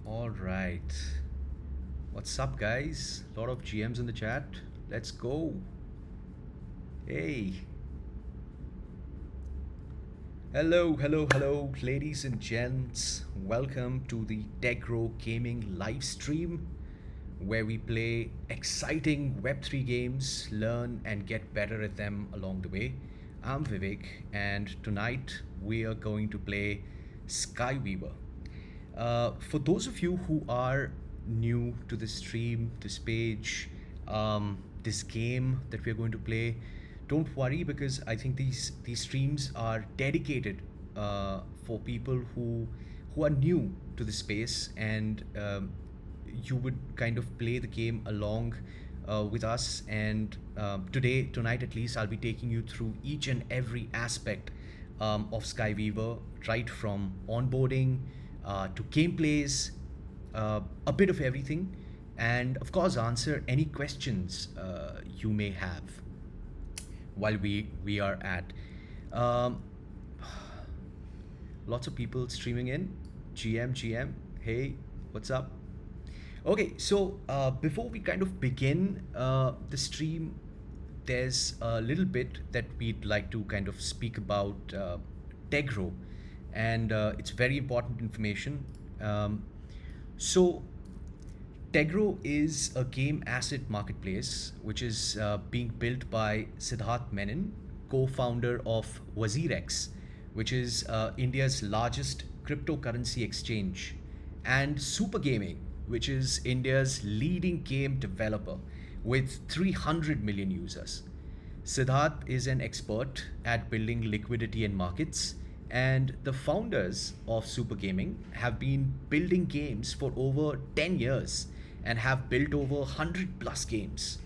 All right. What's up, guys? A lot of GMs in the chat. Let's go. Hey. Hello, hello, hello, ladies and gents. Welcome to the Tegro Gaming live stream where we play exciting Web3 games, learn and get better at them along the way. I'm Vivek, and tonight we are going to play Skyweaver. For those of you who are new to the stream, this page, this game that we're going to play, don't worry, because I think these streams are dedicated for people who are new to the space, and you would kind of play the game along with us. And tonight at least, I'll be taking you through each and every aspect of Skyweaver, right from onboarding to gameplays, a bit of everything, and of course answer any questions you may have while we are at. Lots of people streaming in. GM, hey, what's up? Okay, so before we kind of begin the stream, there's a little bit that we'd like to kind of speak about Tegro, and it's very important information. Um, so, Tegro is a game asset marketplace which is being built by Siddharth Menon, co founder of WazirX, which is India's largest cryptocurrency exchange, and SuperGaming, which is India's leading game developer with 300 million users. Siddharth is an expert at building liquidity in markets, and the founders of SuperGaming have been building games for over 10 years and have built over 100 plus games.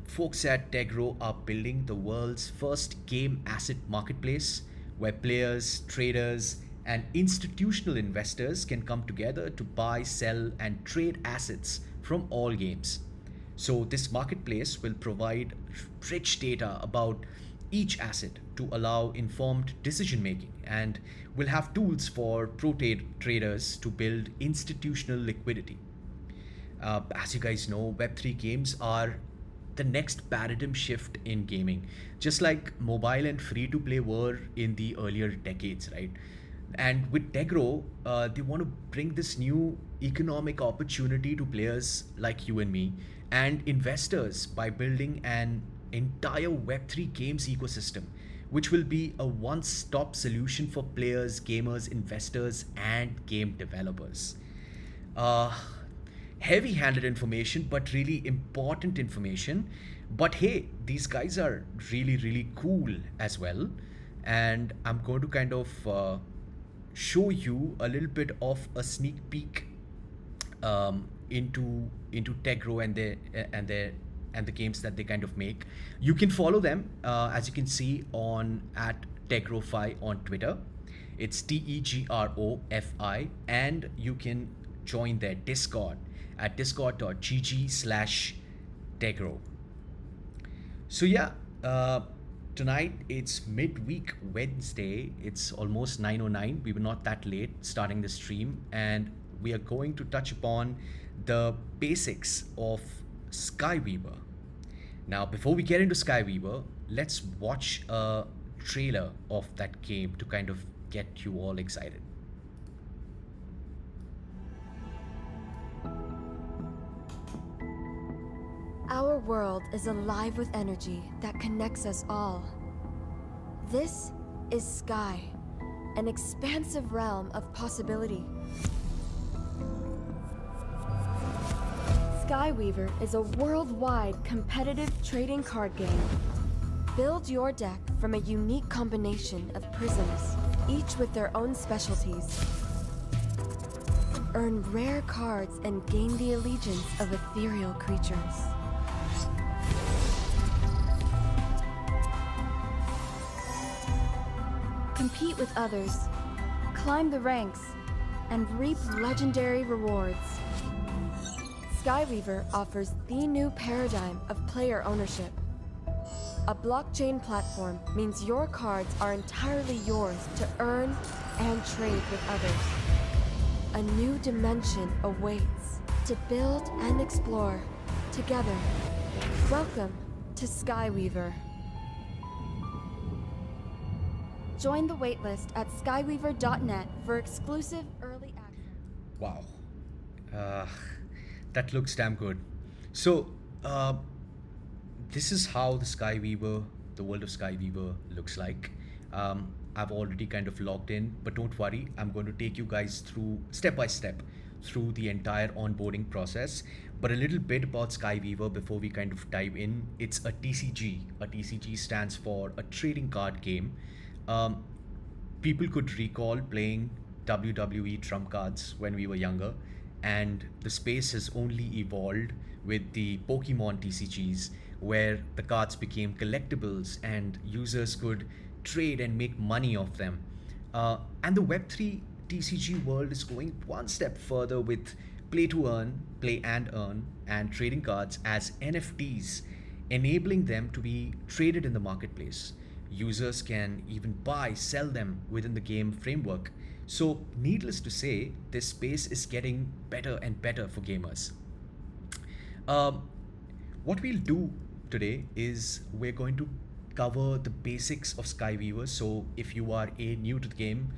Folks at Tegro are building the world's first game asset marketplace where players, traders, and institutional investors can come together to buy, sell, and trade assets from all games. So, this marketplace will provide rich data about each asset to allow informed decision making and will have tools for traders to build institutional liquidity. As you guys know, Web3 games are the next paradigm shift in gaming, just like mobile and free to play were in the earlier decades, right? And with Tegro, they want to bring this new economic opportunity to players like you and me and investors by building an entire Web3 games ecosystem, which will be a one stop solution for players, gamers, investors, and game developers. Uh, Heavy handed information, but really important information. But hey, these guys are really, really cool as well. And I'm going to kind of show you a little bit of a sneak peek into Tegro and the games that they kind of make. You can follow them as you can see on at Tegrofi on Twitter. It's TEGROFI, and you can join their Discord at discord.gg/Tegro. So yeah, tonight it's midweek Wednesday. It's almost 9:09. We were not that late starting the stream, and we are going to touch upon the basics of Skyweaver. Now, before we get into Skyweaver, let's watch a trailer of that game to kind of get you all excited. Our world is alive with energy that connects us all. This is Sky, an expansive realm of possibility. Skyweaver is a worldwide competitive trading card game. Build your deck from a unique combination of prisms, each with their own specialties. Earn rare cards and gain the allegiance of ethereal creatures. Compete with others, climb the ranks, and reap legendary rewards. Skyweaver offers the new paradigm of player ownership. A blockchain platform means your cards are entirely yours to earn and trade with others. A new dimension awaits to build and explore together. Welcome to Skyweaver. Join the waitlist at skyweaver.net for exclusive early access. Wow. Uh, that looks damn good. So, this is how the world of Skyweaver looks like. I've already kind of logged in, but don't worry, I'm going to take you guys through step by step through the entire onboarding process. But a little bit about Skyweaver before we kind of dive in. It's a TCG. A TCG stands for a trading card game. People could recall playing WWE trump cards when we were younger, and the space has only evolved with the Pokemon TCGs, where the cards became collectibles and users could trade and make money off them. And the Web3 TCG world is going one step further with play to earn, play and earn, and trading cards as NFTs, enabling them to be traded in the marketplace. Users can even buy, sell them within the game framework, So, needless to say, this space is getting better and better for gamers. Um, what we'll do today is we're going to cover the basics of Skyweaver. So if you are new to the game,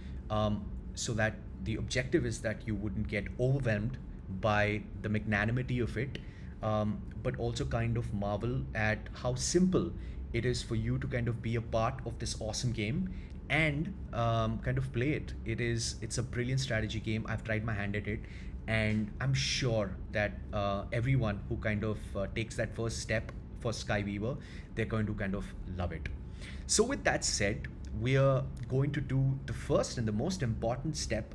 so that the objective is that you wouldn't get overwhelmed by the magnanimity of it, but also kind of marvel at how simple it is for you to kind of be a part of this awesome game and kind of play it. It's a brilliant strategy game. I've tried my hand at it, and I'm sure that everyone who kind of takes that first step for Skyweaver, they're going to kind of love it. So with that said, we are going to do the first and the most important step,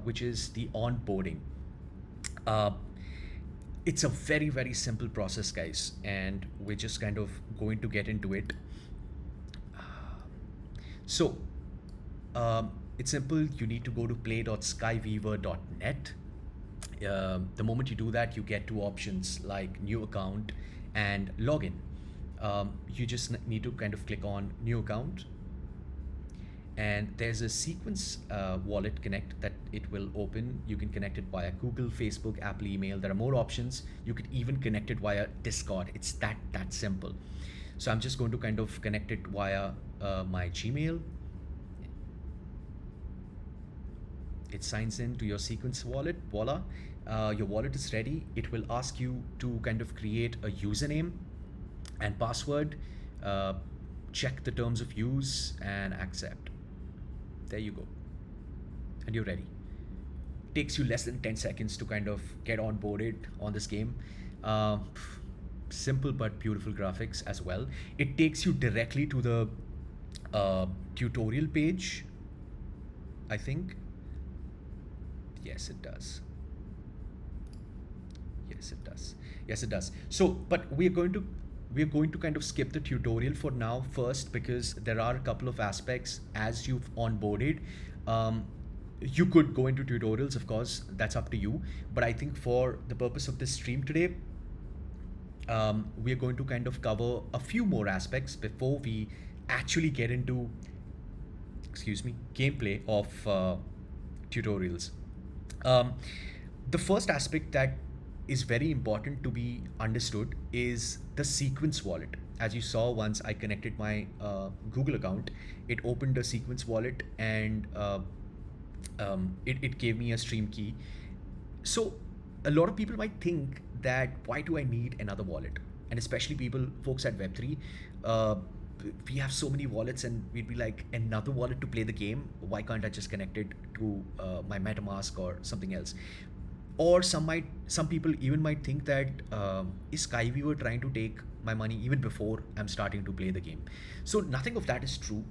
which is the onboarding. Uh, it's a very simple process, guys, and we're just kind of going to get into it. So, it's simple. You need to go to play.skyweaver.net. The moment you do that, you get two options like new account and login. You just need to kind of click on new account, and there's a sequence wallet connect that it will open. You can connect it via Google, Facebook, Apple email. There are more options. You could even connect it via Discord. It's that simple. So I'm just going to kind of connect it via my Gmail. It signs in to your sequence wallet. Voila, your wallet is ready. It will ask you to kind of create a username and password, check the terms of use, and accept. There you go, and you're ready. Takes you less than 10 seconds to kind of get onboarded on this game. Simple but beautiful graphics as well. It takes you directly to the tutorial page, I think. Yes, it does. Yes, it does. Yes, it does. So, but we're going to kind of skip the tutorial for now first, because there are a couple of aspects as you've onboarded. You could go into tutorials, of course, that's up to you. But I think for the purpose of this stream today, we're going to kind of cover a few more aspects before we actually get into, gameplay of tutorials. The first aspect that is very important to be understood is the sequence wallet. As you saw, once I connected my Google account, it opened a sequence wallet, and it gave me a stream key. So a lot of people might think that why do I need another wallet? And especially folks at Web3, we have so many wallets, and we'd be like, another wallet to play the game? Why can't I just connect it to my MetaMask or something else? Or some people even might think that is Skyweaver trying to take my money even before I'm starting to play the game? So nothing of that is true.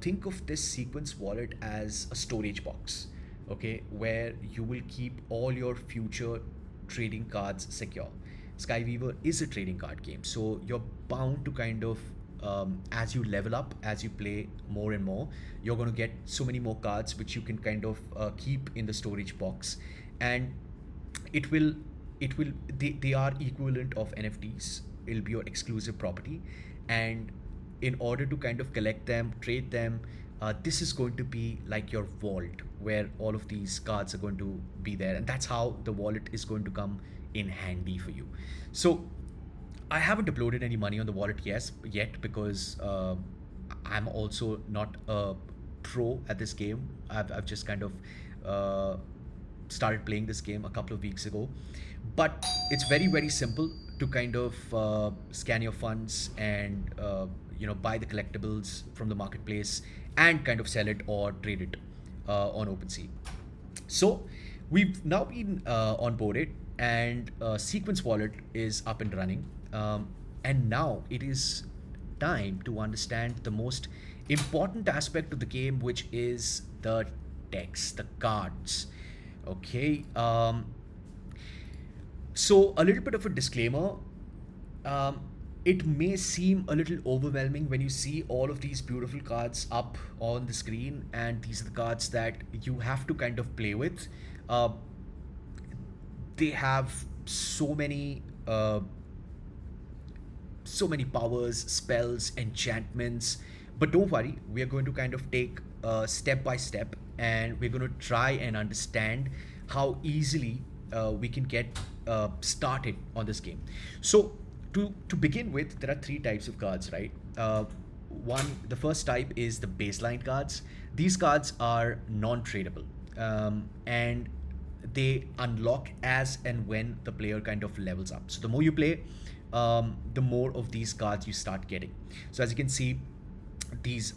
Think of this sequence wallet as a storage box, okay, where you will keep all your future trading cards secure. Skyweaver is a trading card game, so you're bound to kind of as you level up, as you play more and more, you're going to get so many more cards which you can kind of keep in the storage box, and they are equivalent of NFTs. It'll be your exclusive property, and in order to kind of collect them, trade them, this is going to be like your vault where all of these cards are going to be there, and that's how the wallet is going to come in handy for you. So I haven't uploaded any money on the wallet yet because I'm also not a pro at this game. I've just kind of started playing this game a couple of weeks ago, but it's very simple to kind of scan your funds and buy the collectibles from the marketplace and kind of sell it or trade it on OpenSea. So we've now been onboarded, and Sequence Wallet is up and running. And now it is time to understand the most important aspect of the game, which is the decks, the cards. Okay. So a little bit of a disclaimer. It may seem a little overwhelming when you see all of these beautiful cards up on the screen, and these are the cards that you have to kind of play with. They have so many powers, spells, enchantments, but don't worry, we are going to kind of take step by step, and we're going to try and understand how easily we can get started on this game. So to begin with, there are three types of cards, right? The first type is the baseline cards. These cards are non-tradable, and they unlock as and when the player kind of levels up. So the more you play, the more of these cards you start getting. So as you can see, these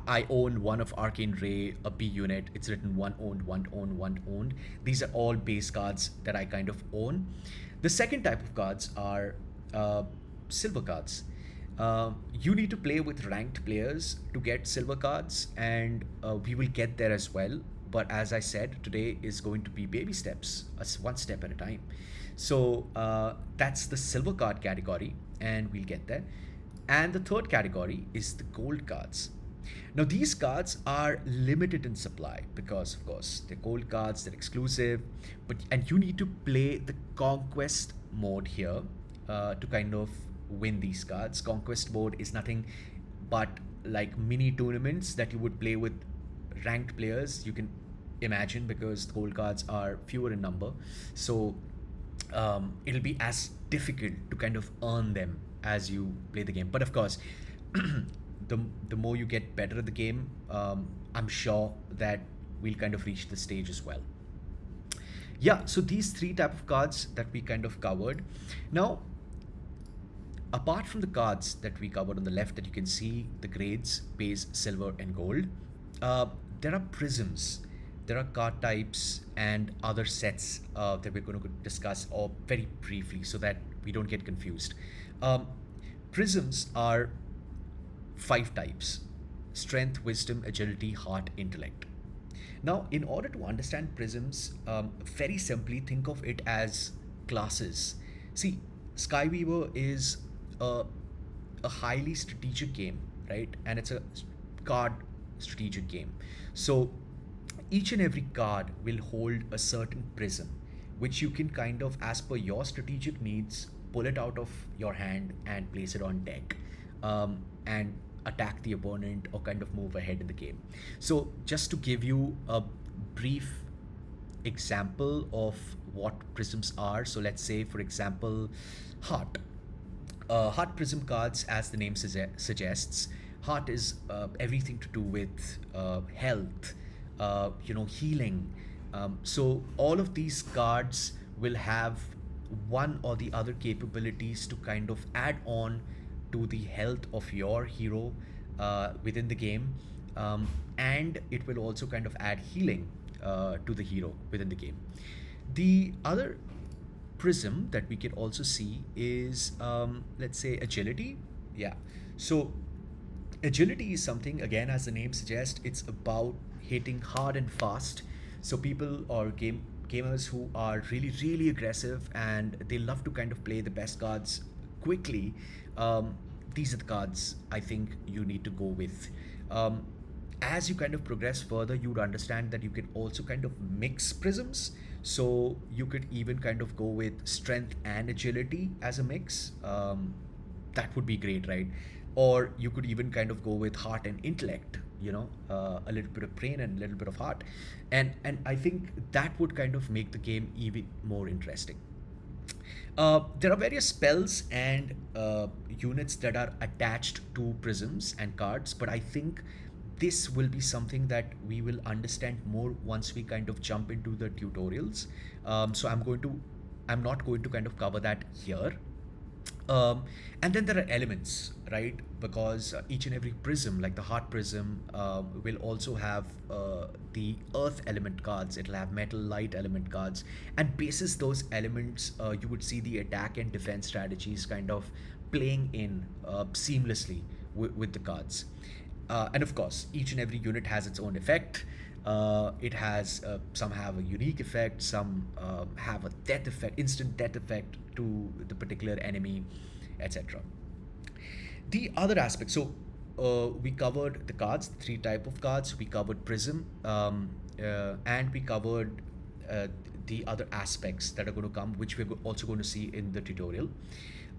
I own one of Arcane Ray, a B unit. It's written one owned, one owned, one owned. These are all base cards that I kind of own. The second type of cards are silver cards. You need to play with ranked players to get silver cards, and we will get there as well. But as I said, today is going to be baby steps, one step at a time. So that's the silver card category, and we'll get there. And the third category is the gold cards. Now these cards are limited in supply because, of course, they're gold cards, they're exclusive, and you need to play the conquest mode here to kind of win these cards. Conquest mode is nothing but like mini tournaments that you would play with ranked players, you can imagine, because the gold cards are fewer in number. So it'll be as difficult to kind of earn them as you play the game. But of course, the more you get better at the game, I'm sure that we'll kind of reach the stage as well. Yeah, so these three type of cards that we kind of covered. Now, apart from the cards that we covered on the left that you can see, the grades, base, silver, and gold, there are prisms. There are card types and other sets that we're going to discuss very briefly so that we don't get confused. Prisms are 5 types: strength, wisdom, agility, heart, intellect. Now, in order to understand prisms, very simply think of it as classes. See, Skyweaver is a highly strategic game, right? And it's a card strategic game. So each and every card will hold a certain prism, which you can kind of, as per your strategic needs, pull it out of your hand and place it on deck, and attack the opponent or kind of move ahead in the game. So just to give you a brief example of what prisms are, so let's say, for example, heart. Heart prism cards, as the name suggests, heart is everything to do with health, healing. So all of these cards will have one or the other capabilities to kind of add on to the health of your hero within the game, and it will also kind of add healing to the hero within the game. The other prism that we can also see is, let's say, agility. Yeah, so agility is something, again, as the name suggests, it's about hitting hard and fast. So people or gamers who are really, really aggressive and they love to kind of play the best cards quickly, these are the cards I think you need to go with. As you kind of progress further, you would understand that you can also kind of mix prisms. So you could even kind of go with strength and agility as a mix. That would be great, right? Or you could even kind of go with heart and intellect, a little bit of brain and a little bit of heart. And I think that would kind of make the game even more interesting. There are various spells and units that are attached to prisms and cards, but I think this will be something that we will understand more once we kind of jump into the tutorials. So I'm not going to kind of cover that here. And then there are elements, right? Because each and every prism, like the heart prism, will also have the earth element cards. It'll have metal light element cards, and basis those elements, you would see the attack and defense strategies kind of playing in seamlessly with the cards. And of course, each and every unit has its own effect. It has some have a unique effect, some have a death effect, instant death effect to the particular enemy, etc. The other aspect, so we covered the cards, 3 type of cards. We covered prism, and we covered the other aspects that are going to come, which we're also going to see in the tutorial.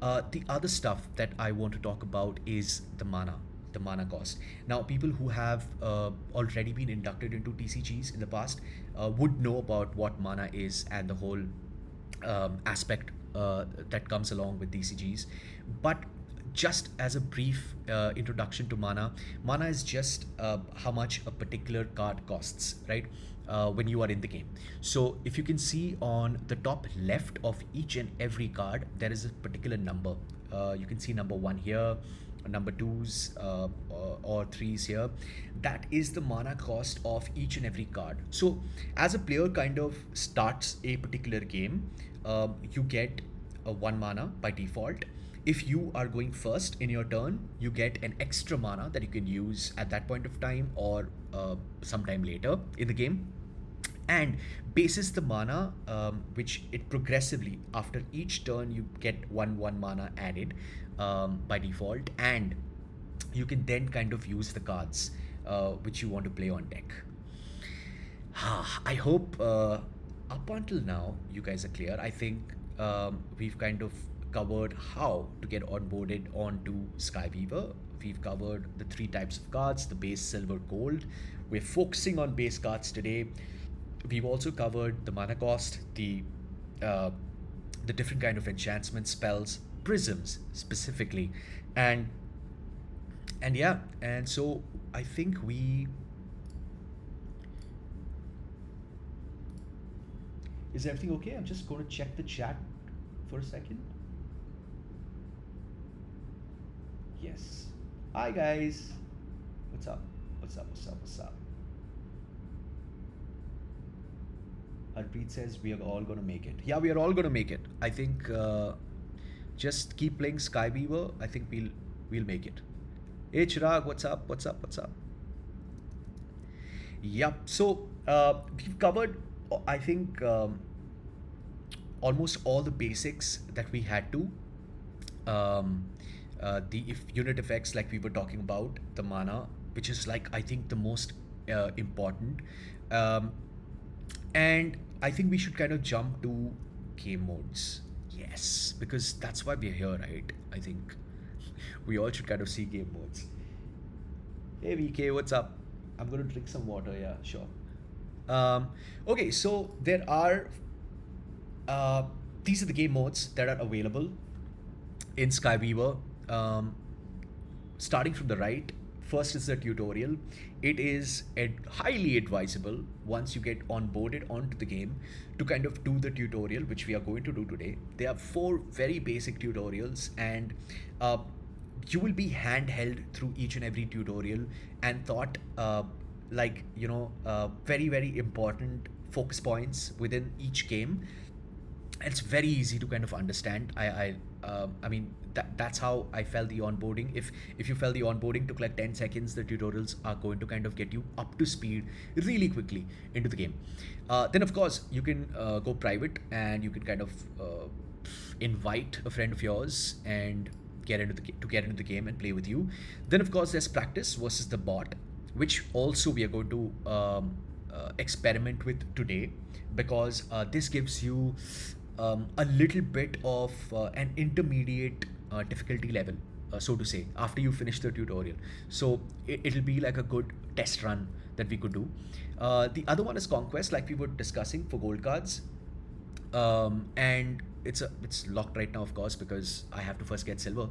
The other stuff that I want to talk about is the mana. the mana cost. Now, people who have already been inducted into TCGs in the past would know about what mana is and the whole aspect that comes along with TCGs. But just as a brief introduction to mana, mana is just how much a particular card costs, right? When you are in the game. So if you can see on the top left of each and every card, there is a particular number. You can see number 1 here, number 2s or 3s here. That is the mana cost of each and every card. So as a player kind of starts a particular game, you get a 1 mana by default. If you are going first in your turn, you get an extra mana that you can use at that point of time or sometime later in the game. And basis the mana, which it progressively after each turn you get one mana added by default, and you can then kind of use the cards which you want to play on deck. I hope up until now you guys are clear. I think we've kind of covered how to get onboarded onto Skyweaver. We've covered the 3 types of cards: the base, silver, gold. We're focusing on base cards today. We've also covered the mana cost, the different kind of enchantment spells, prisms specifically, and yeah, and so I think is everything okay? I'm just going to check the chat for a second. Yes. Hi guys. What's up? What's up? What's up? What's up? Harpreet says we are all gonna make it. Yeah, we are all gonna make it. I think just keep playing Skyweaver. I think we'll make it. Hey Chirag, what's up? What's up? What's up? Yep. So we've covered, I think, almost all the basics that we had to. The unit effects, like we were talking about, the mana, which is like I think the most important. And I think we should kind of jump to game modes. Yes, because that's why we're here, right? I think we all should kind of see game modes. Hey VK, what's up? I'm gonna drink some water. Yeah, sure. Okay, so there are these are the game modes that are available in Skyweaver. Starting from the right, first is the tutorial. It is highly advisable once you get onboarded onto the game to kind of do the tutorial, which we are going to do today. There are 4 very basic tutorials, and you will be handheld through each and every tutorial and taught very, very important focus points within each game. And it's very easy to kind of understand. I mean, that's how I felt the onboarding. If you felt the onboarding took like 10 seconds, the tutorials are going to kind of get you up to speed really quickly into the game. Then of course you can go private, and you can kind of invite a friend of yours and get into the game and play with you. Then of course there's practice versus the bot, which also we are going to experiment with today, because this gives you a little bit of an intermediate difficulty level, so to say, after you finish the tutorial. So it'll be like a good test run that we could do. The other one is Conquest, like we were discussing, for gold cards. And it's locked right now, of course, because I have to first get silver.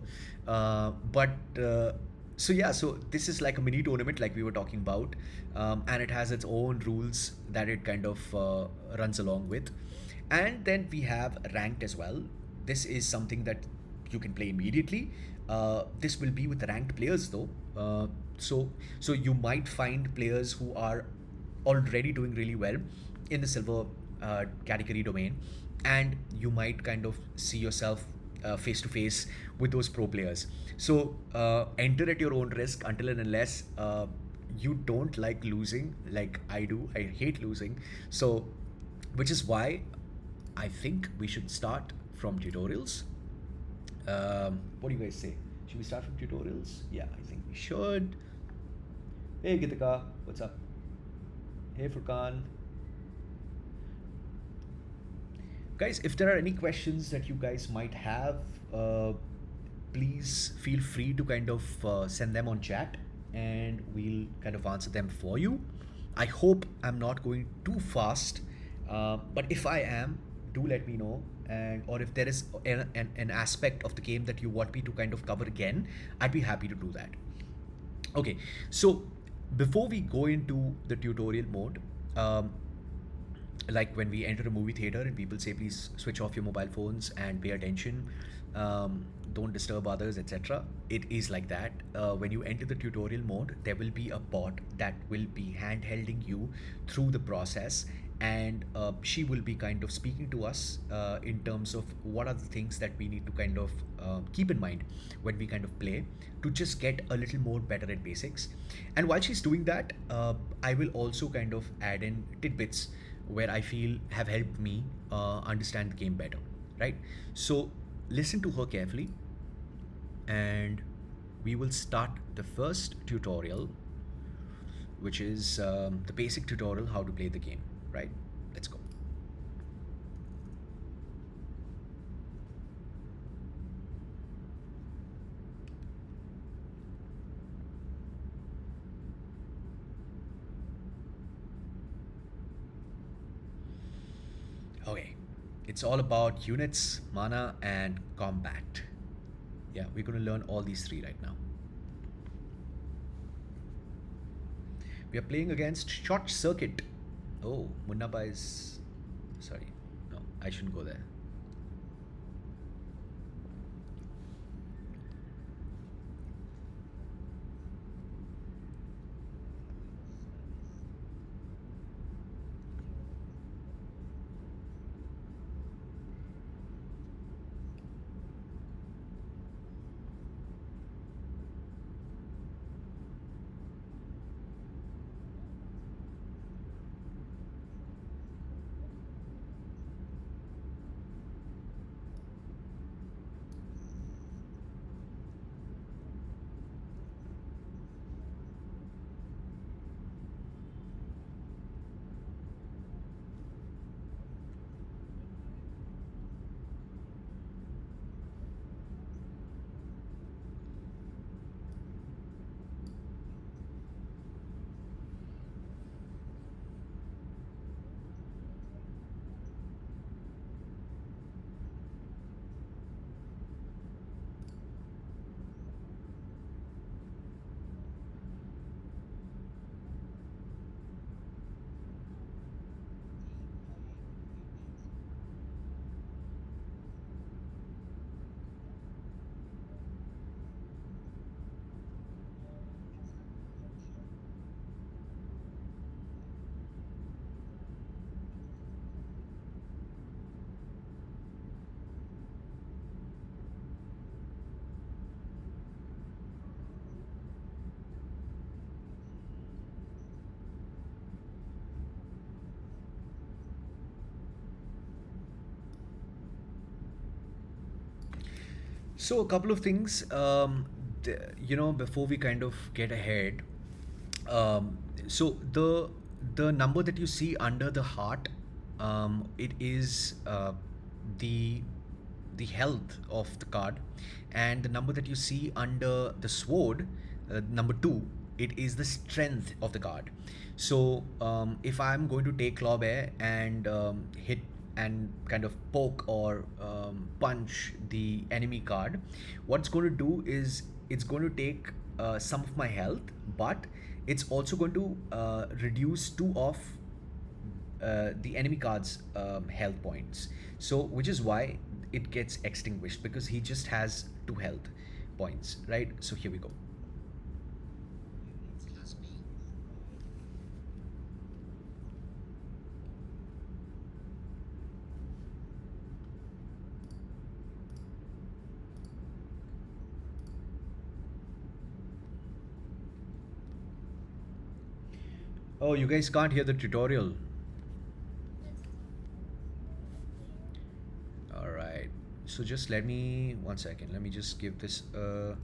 So this is like a mini tournament, like we were talking about, and it has its own rules that it kind of runs along with. And then we have ranked as well. This is something that you can play immediately. This will be with ranked players though. So you might find players who are already doing really well in the silver category domain, and you might kind of see yourself face to face with those pro players. So enter at your own risk until and unless you don't like losing, like I do. I hate losing. So, which is why I think we should start from tutorials. What do you guys say? Should we start from tutorials? Yeah, I think we should. Hey Gitika, what's up? Hey Furkan. Guys, if there are any questions that you guys might have, please feel free to kind of send them on chat, and we'll kind of answer them for you. I hope I'm not going too fast, but if I am, do let me know. And or if there is an aspect of the game that you want me to kind of cover again, I'd be happy to do that. Okay, so before we go into the tutorial mode, like when we enter a movie theater and people say please switch off your mobile phones and pay attention, don't disturb others, etc., it is like that. When you enter the tutorial mode, there will be a bot that will be handholding you through the process, and she will be kind of speaking to us in terms of what are the things that we need to kind of keep in mind when we kind of play, to just get a little more better at basics. And while she's doing that, I will also kind of add in tidbits where I feel have helped me understand the game better, right? So listen to her carefully, and we will start the first tutorial, which is the basic tutorial how to play the game, right? Let's go. Okay, it's all about units, mana, and combat. Yeah, we're going to learn all these three right now. We are playing against Short Circuit. Oh, Munnaba is... Sorry, no, I shouldn't go there. So a couple of things, before we kind of get ahead. So the number that you see under the heart, it is the the health of the card, and the number that you see under the sword, number two, it is the strength of the card. So if I'm going to take claw bear and hit and kind of poke or punch the enemy card, what it's going to do is it's going to take some of my health, but it's also going to reduce two of the enemy card's health points. So, which is why it gets extinguished, because he just has 2 health points, right? So here we go. Oh, you guys can't hear the tutorial. All right. So just let me 1 second. Let me just give this a...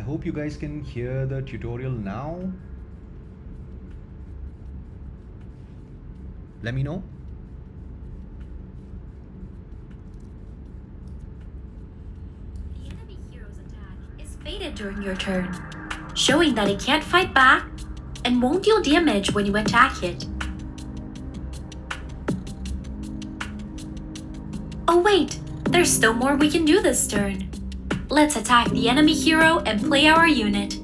hope you guys can hear the tutorial now. Let me know. The enemy hero's attack is faded during your turn, showing that it can't fight back and won't deal damage when you attack it. Oh wait, there's still more we can do this turn. Let's attack the enemy hero and play our unit.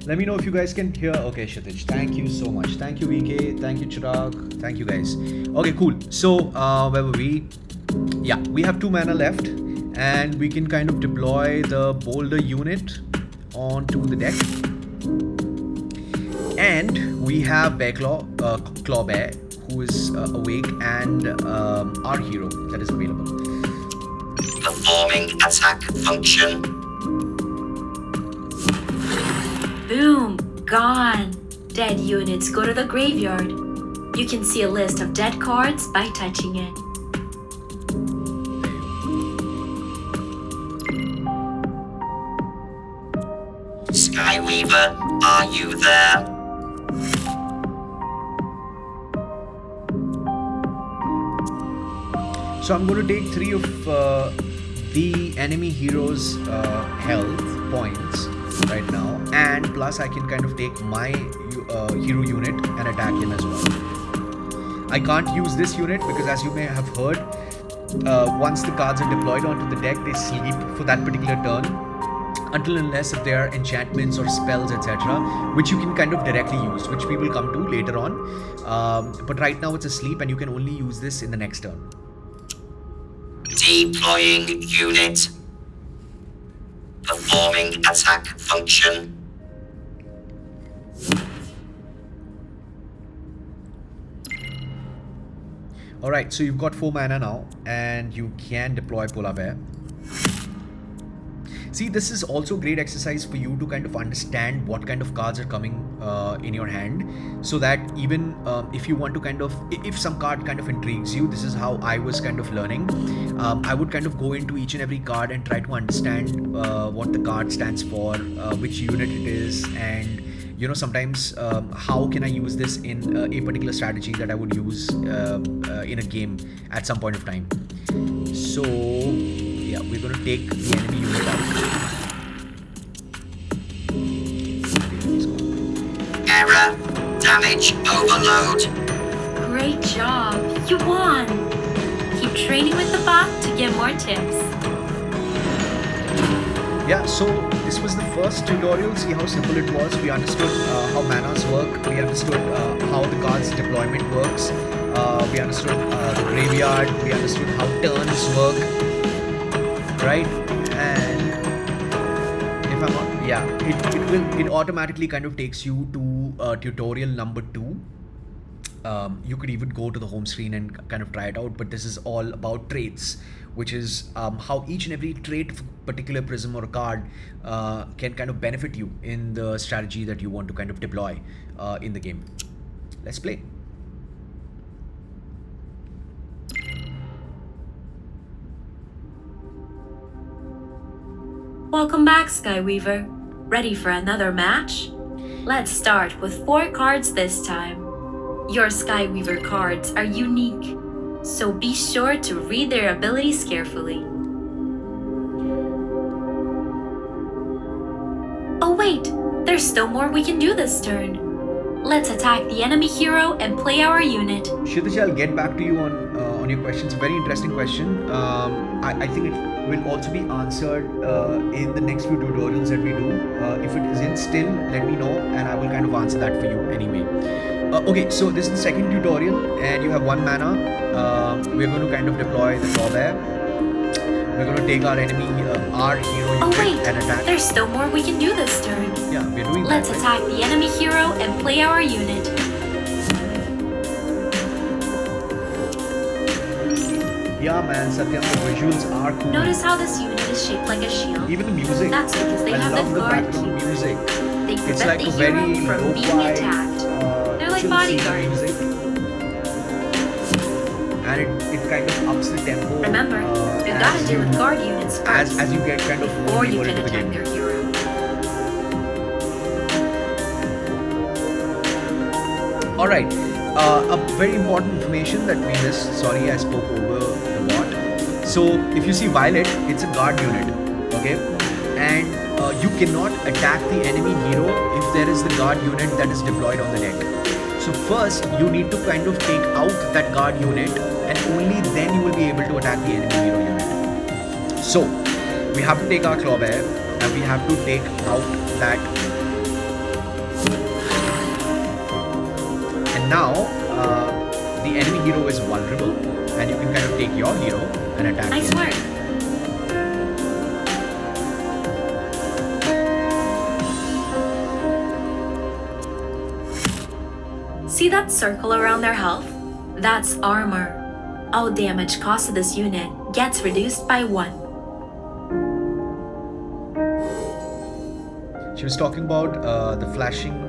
Let me know if you guys can hear. Okay, Kshitij, thank you so much. Thank you, VK. Thank you, Chirag. Thank you, guys. Okay, cool. So, where were we? Yeah, we have 2 mana left, and we can kind of deploy the boulder unit onto the deck. And we have Claw Bear, who is awake, and our hero that is available. Performing attack function. Boom! Gone! Dead units go to the graveyard. You can see a list of dead cards by touching it. Skyweaver, are you there? So I'm going to take 3 of the enemy hero's health points right now, and plus I can kind of take my hero unit and attack him as well. I can't use this unit because, as you may have heard, once the cards are deployed onto the deck, they sleep for that particular turn until unless if they are enchantments or spells, etc., which you can kind of directly use, which we will come to later on. But right now it's asleep and you can only use this in the next turn. Deploying unit. Performing attack function. Alright, so you've got 4 mana now, and you can deploy Polar Bear. See, this is also great exercise for you to kind of understand what kind of cards are coming in your hand, so that even if you want to kind of, if some card kind of intrigues you, this is how I was kind of learning. I would kind of go into each and every card and try to understand what the card stands for, which unit it is, and you know, sometimes how can I use this in a particular strategy that I would use in a game at some point of time. So yeah, we're going to take the enemy unit out. Error. Damage overload. Great job! You won! Keep training with the bot to get more tips. Yeah, so this was the first tutorial. See how simple it was. We understood how manas work. We understood how the card's deployment works. We understood the graveyard. We understood how turns work. Right? And if I'm not, yeah, it automatically kind of takes you to tutorial number 2. You could even go to the home screen and kind of try it out, but this is all about traits, which is how each and every trait of a particular prism or a card can kind of benefit you in the strategy that you want to kind of deploy in the game. Let's play. Welcome back, Skyweaver. Ready for another match? Let's start with 4 cards this time. Your Skyweaver cards are unique, so be sure to read their abilities carefully. Oh wait, there's still more we can do this turn. Let's attack the enemy hero and play our unit. Kshitij, I'll get back to you on your questions. Very interesting question. I think it will also be answered in the next few tutorials that we do. If it isn't still, let me know and I will kind of answer that for you anyway. Okay, so this is the second tutorial and you have 1 mana. We're going to kind of deploy the Claw Bear. We're going to take our enemy, our hero unit and attack. There's still more we can do this turn. Yeah, we're doing Let's that. attack the enemy hero and play our unit. Yeah, man, Satyam, the visuals are cool. Notice how this unit is shaped like a shield. Even the music. That's because they I have love the the guard background keep. music. They It's prevent like the a very hero from being lo-fi, attacked. They're like chill bodyguards. music. and it kind of ups the tempo. Remember, you gotta deal with guard units first as you get kind of before you more can into the attack game. their hero. Alright, a very important information that we missed. Sorry, I spoke over the bot. So, if you see Violet, it's a guard unit, okay? And you cannot attack the enemy hero if there is the guard unit that is deployed on the deck. So, first, you need to kind of take out that guard unit, and only then you will be able to attack the enemy hero unit. So, we have to take our Clawbear, and we have to take out that. Now, the enemy hero is vulnerable, and you can kind of take your hero and attack Nice him. work. See that circle around their health? That's armor. All damage caused to this unit gets reduced by 1. She was talking about the flashing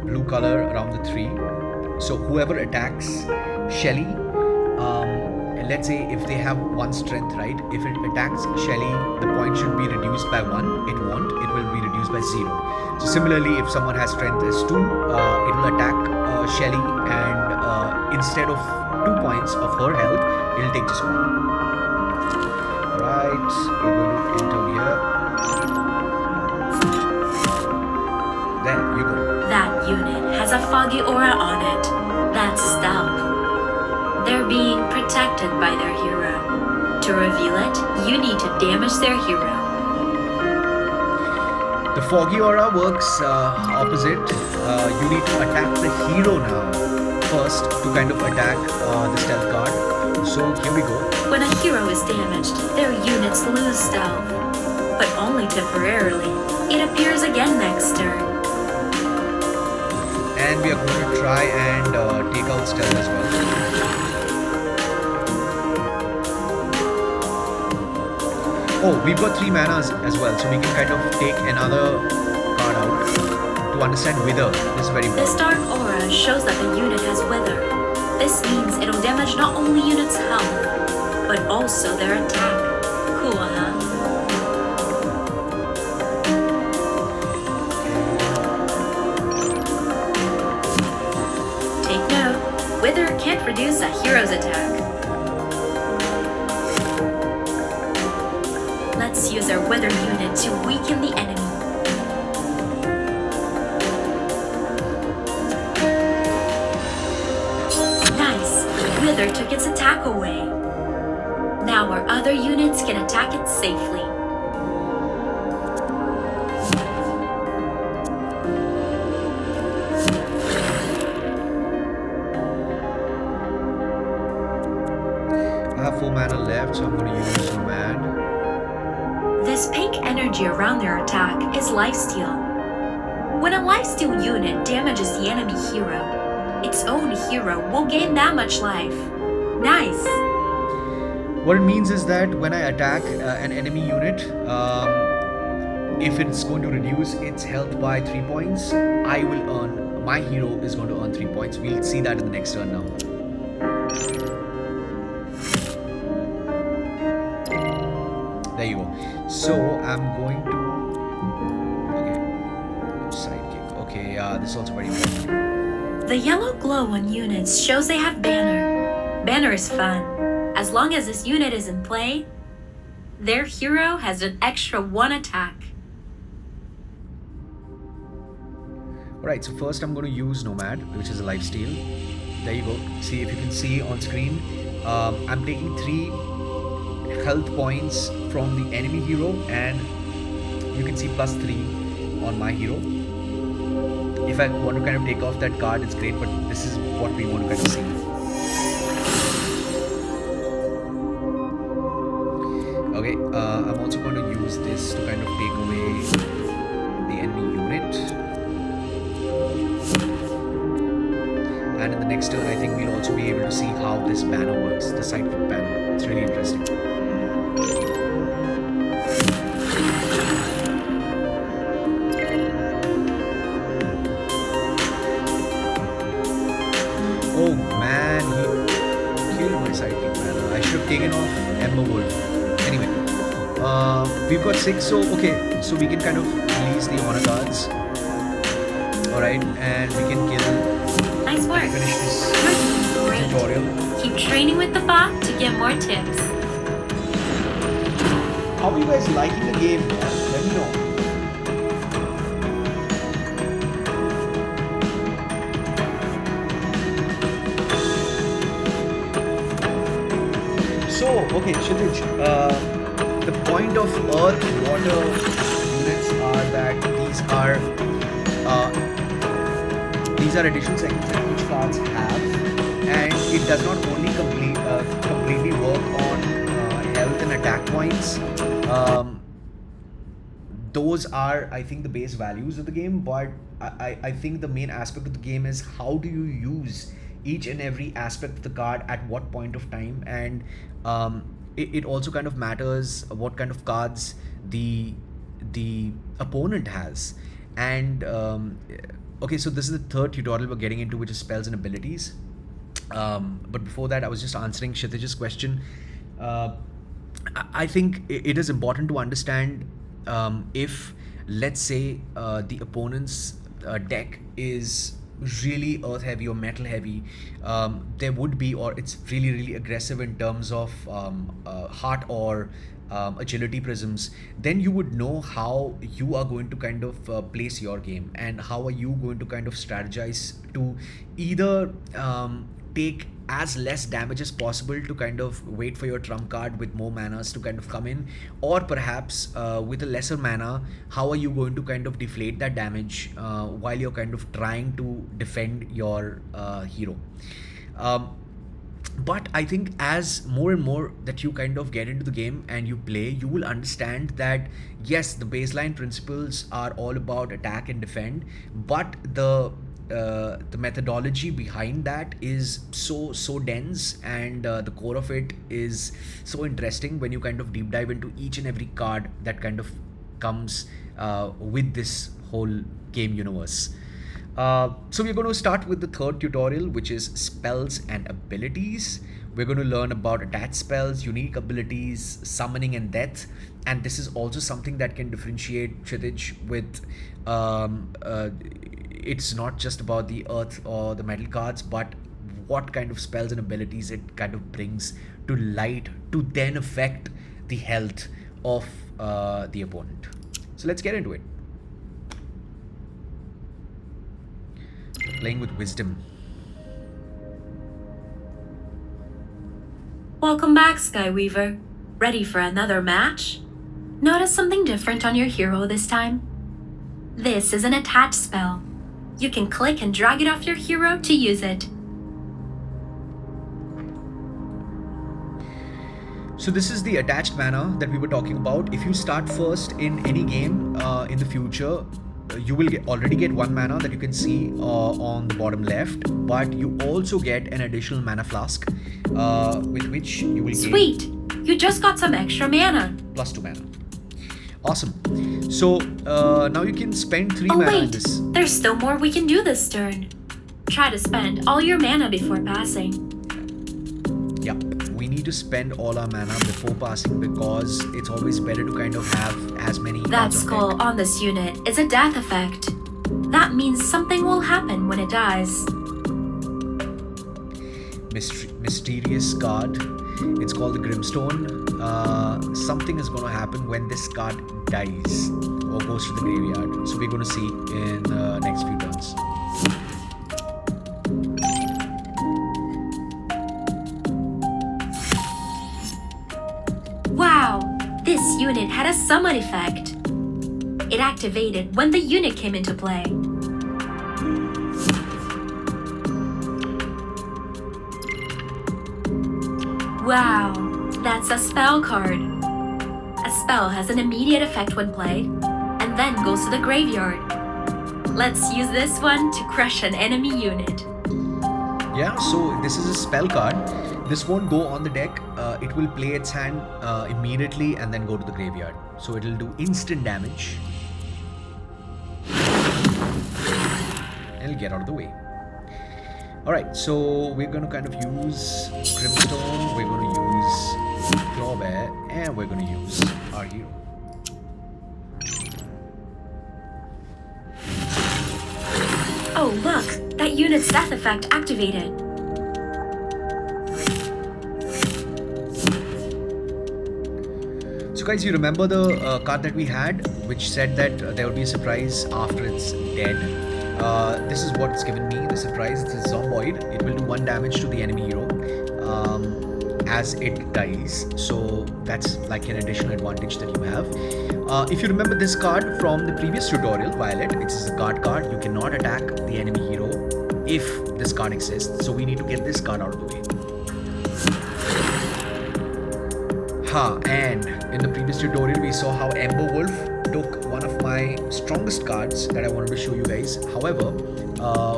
blue color around the 3. So whoever attacks Shelly, let's say if they have 1 strength, right? If it attacks Shelly, the point should be reduced by 1. It won't. It will be reduced by 0. So similarly, if someone has strength as 2, it will attack Shelly, and instead of 2 points of her health, it will take just 1. Alright, we're going to enter here. There you go. That unit has a foggy aura on it. That's stealth. They're being protected by their hero. To reveal it, you need to damage their hero. The foggy aura works opposite. You need to attack the hero now first to kind of attack the stealth card. So here we go. When a hero is damaged, their units lose stealth. But only temporarily. It appears again next turn. And we are going to try and take out stealth as well. Oh, we've got 3 manas as well, so we can kind of take another card out to understand Wither. This is very This important. dark aura shows that the unit has Wither. This means it'll damage not only units' health, but also their attack. Cool, huh? Take note, Wither can't reduce a hero's attack. Let's use our Wither unit to weaken the enemy. Nice! Wither took its attack away. Now our other units can attack it safely. I have 4 mana left, so I'm going to use Nomad. This pink energy around their attack is lifesteal. When a lifesteal unit damages the enemy hero, its own hero will gain that much life. Nice! What it means is that when I attack an enemy unit, if it's going to reduce its health by 3 points, I will earn, my hero is going to earn 3 points. We'll see that in the next turn now. There you go. So I'm going to, okay, sidekick. Okay, this is also very important. The yellow glow on units shows they have banner. Banner is fun. As long as this unit is in play, their hero has an extra 1 attack. Alright, so first I'm going to use Nomad, which is a lifesteal. There you go. See, if you can see on screen, I'm taking 3 health points from the enemy hero, and you can see +3 on my hero. If I want to kind of take off that card, it's great, but this is what we want to kind of see. Okay, I'm also going to use this to kind of take away the enemy unit. And in the next turn, I think we'll also be able to see how this banner works, the sidekick banner. It's really interesting. Oh man, Ember Wolf. Anyway, we've got 6, so okay, so we can kind of release the honor cards. Alright, and we can kill. Nice work. Finish this Great. tutorial. Keep training with the bot to get more tips. How are you guys liking the game? Let me know. So, okay, Kshitij, the point of earth water units are that these are additional settings that each cards have, and it does not only completely work on health and attack points. Those are, I think, the base values of the game, but I think the main aspect of the game is how do you use each and every aspect of the card at what point of time, and it also kind of matters what kind of cards the opponent has. And okay, so this is the third tutorial we're getting into, which is spells and abilities. But before that, I was just answering Kshitij's question. I think it is important to understand if, let's say, the opponent's deck is really earth heavy or metal heavy, there would be, or it's really aggressive in terms of heart or agility prisms, then you would know how you are going to kind of place your game, and how are you going to kind of strategize to either take as less damage as possible to kind of wait for your trump card with more manas to kind of come in, or perhaps with a lesser mana, how are you going to kind of deflate that damage while you're kind of trying to defend your hero. But I think as more and more that you kind of get into the game and you play, you will understand that yes, the baseline principles are all about attack and defend, but the methodology behind that is so dense, and the core of it is so interesting when you kind of deep dive into each and every card that kind of comes with this whole game universe. So we're going to start with the third tutorial, which is spells and abilities. We're going to learn about attached spells, unique abilities, summoning and death, and this is also something that can differentiate Kshitij with it's not just about the earth or the metal cards, but what kind of spells and abilities it kind of brings to light to then affect the health of the opponent. So let's get into it. Playing with wisdom. Welcome back, Skyweaver. Ready for another match? Notice something different on your hero this time? This is an attach spell. You can click and drag it off your hero to use it. So this is the attached mana that we were talking about. If you start first in any game in the future, you will already get 1 mana that you can see on the bottom left, but you also get an additional mana flask with which you will gain. Sweet! You just got some extra mana. Plus 2 mana. Awesome. So now you can spend 3 Oh mana in wait, this. there's still more we can do this turn. Try to spend all your mana before passing. Yep, we need to spend all our mana before passing, because it's always better to kind of have as many That cards on skull deck. on this unit is a death effect. That means something will happen when it dies. Mysterious card. It's called the Grimstone. Something is going to happen when this card dies or goes to the graveyard. So we're going to see in the next few turns. Wow, this unit had a summon effect. It activated when the unit came into play. Wow, that's a spell card. A spell has an immediate effect when played, and then goes to the graveyard. Let's use this one to crush an enemy unit. Yeah, so this is a spell card. This won't go on the deck. It will play its hand immediately and then go to the graveyard. So it'll do instant damage. And it'll get out of the way. Alright, so we're going to kind of use Grimstone. We're going to use claw bear, and we're gonna use our hero. Oh look, that unit's death effect activated. So guys, you remember the card that we had, which said that there will be a surprise after it's dead. This is what it's given me, the surprise. It's a Zomboid. It will do 1 damage to the enemy hero as it dies. So that's like an additional advantage that you have. If you remember this card from the previous tutorial, Violet, it's a guard card. You cannot attack the enemy hero if this card exists. So we need to get this card out of the way. And in the previous tutorial we saw how Ember Wolf took one of my strongest cards that I wanted to show you guys. However,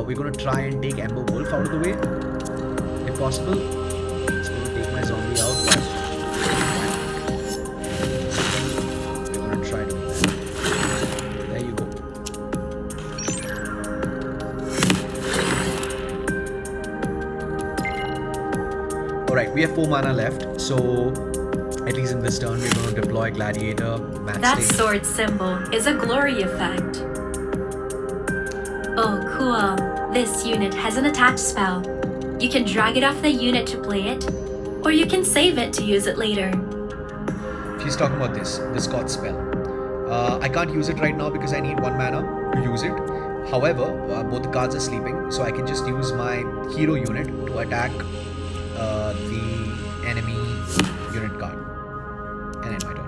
we're going to try and take Ember Wolf out of the way if possible. It's going to take my zombie out, but we're going to try to do that. There you go. Alright, we have 4 mana left, so at least in this turn, we're going to deploy Gladiator, That sword symbol is a glory effect. Oh, cool. This unit has an attach spell. You can drag it off the unit to play it, or you can save it to use it later. She's talking about the Scott spell. I can't use it right now because I need 1 mana to use it. However, both the cards are sleeping, so I can just use my hero unit to attack the enemy unit card. And end my turn.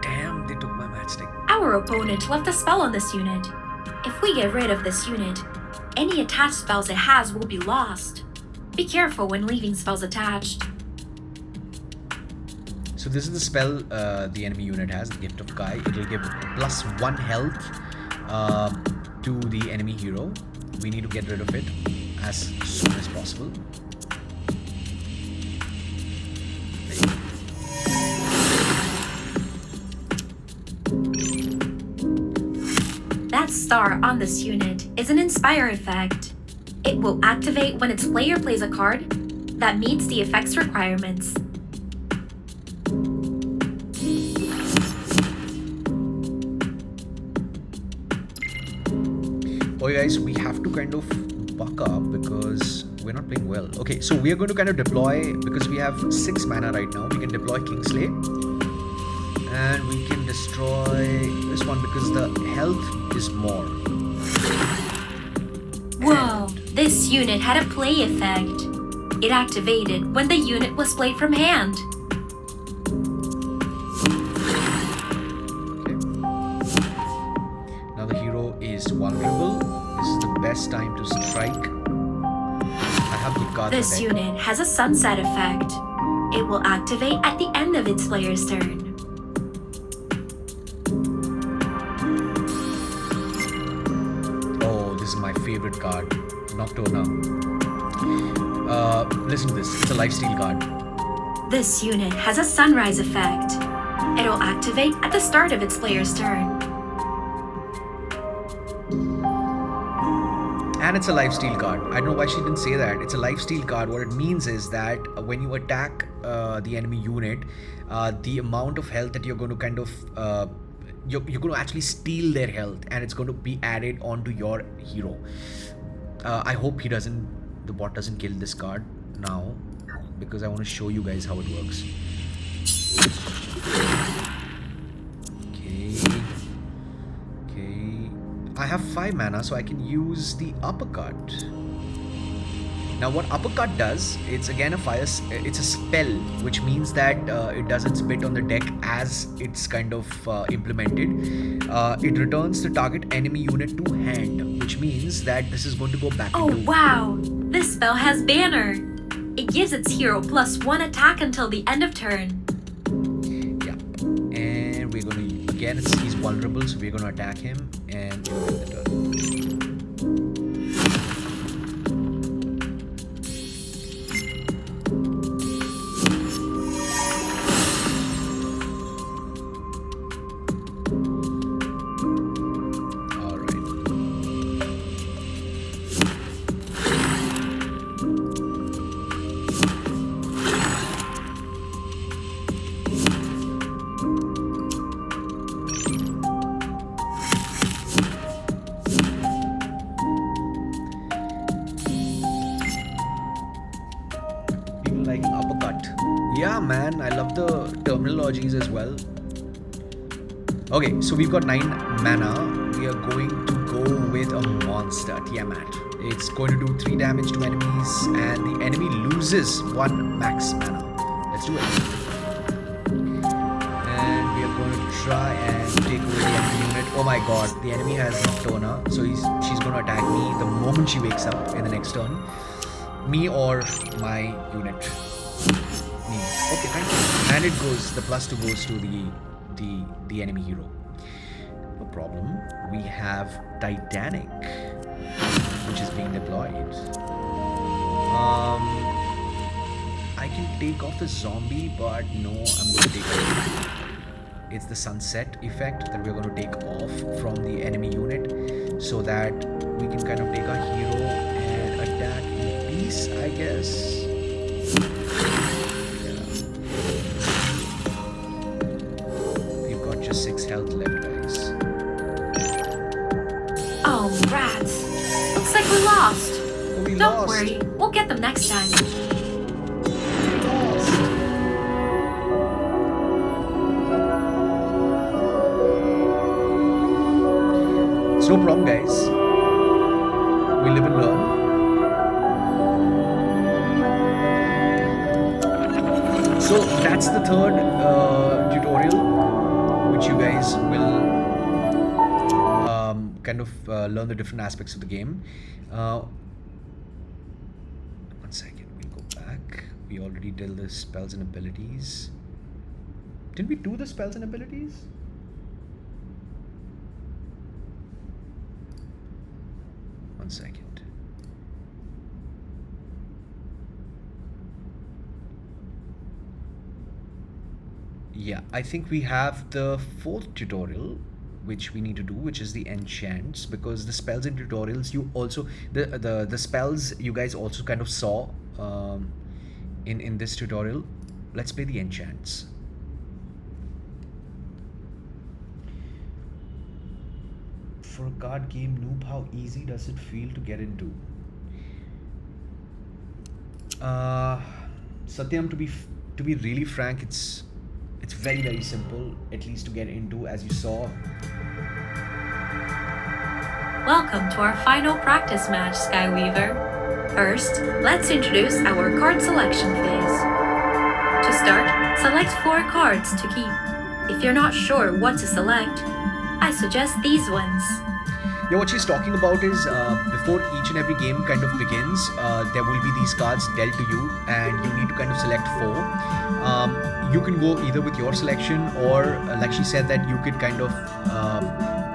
Damn, they took my matchstick. Our opponent left a spell on this unit. If we get rid of this unit, any attached spells it has will be lost. Be careful when leaving spells attached. So this is the spell the enemy unit has, the Gift of Kai. It will give +1 health to the enemy hero. We need to get rid of it as soon as possible. That star on this unit is an Inspire effect. It will activate when its player plays a card that meets the effect's requirements. Oh guys, we have to kind of buck up because we're not playing well. Okay, so we are going to kind of deploy, because we have 6 mana right now, we can deploy Kingsley. And we can destroy this one because the health is more. Whoa, this unit had a play effect. It activated when the unit was played from hand. Now the hero is vulnerable. This is the best time to strike. I have good cards. This unit has a sunset effect. It will activate at the end of its player's turn. Oh, this is my favorite card, Nocturna. Listen to this. It's a lifesteal card. This unit has a sunrise effect. It'll activate at the start of its player's turn. And it's a lifesteal card. I don't know why she didn't say that. It's a lifesteal card. What it means is that when you attack the enemy unit, the amount of health that you're going to kind of you're going to actually steal their health, and it's going to be added onto your hero. I hope the bot doesn't kill this card now, because I want to show you guys how it works. Okay. I have 5 mana, so I can use the uppercut. Now what uppercut does, it's again it's a spell, which means that it does its bit on the deck as it's kind of implemented. It returns the target enemy unit to hand, which means that this is going to go back Oh into... wow! This spell has Banner. It gives its hero +1 attack until the end of turn. Yeah. And we're going to, again, he's vulnerable, so we're going to attack him and we'll end the turn. man. I love the terminologies as well. Okay, so we've got 9 mana. We are going to go with a monster, Tiamat. It's going to do 3 damage to enemies, and the enemy loses 1 max mana. Let's do it. And we are going to try and take away the enemy unit. Oh my god, the enemy has Nocturna, so she's going to attack me the moment she wakes up in the next turn. Me or my unit. Me. Okay, thank you. And it goes, the +2 goes to the enemy hero. No problem. We have Titanic, which is being deployed. I can take off the zombie, but no, I'm going to take it. It's the sunset effect that we're going to take off from the enemy unit, so that we can kind of take our hero and attack in peace, I guess. Just 6 health left, guys. Oh, rats. Looks like we lost. Oh, we Don't lost. worry, we'll get them next time. It's no problem, guys. We live and learn. So that's the third tutorial, which you guys will kind of learn the different aspects of the game. 1 second, we'll go back. We already did the spells and abilities. Did we do the spells and abilities? One second. Yeah, I think we have the 4th tutorial, which we need to do, which is the enchants, because the spells and tutorials you also the spells you guys also kind of saw in this tutorial. Let's play the enchants. For a card game noob, how easy does it feel to get into? Satyam, to be really frank, it's very, very simple, at least to get into, as you saw. Welcome to our final practice match, Skyweaver. First, let's introduce our card selection phase. To start, select 4 cards to keep. If you're not sure what to select, I suggest these ones. Yeah, what she's talking about is before each and every game kind of begins, there will be these cards dealt to you, and you need to kind of select 4. You can go either with your selection, or like she said, that you could kind of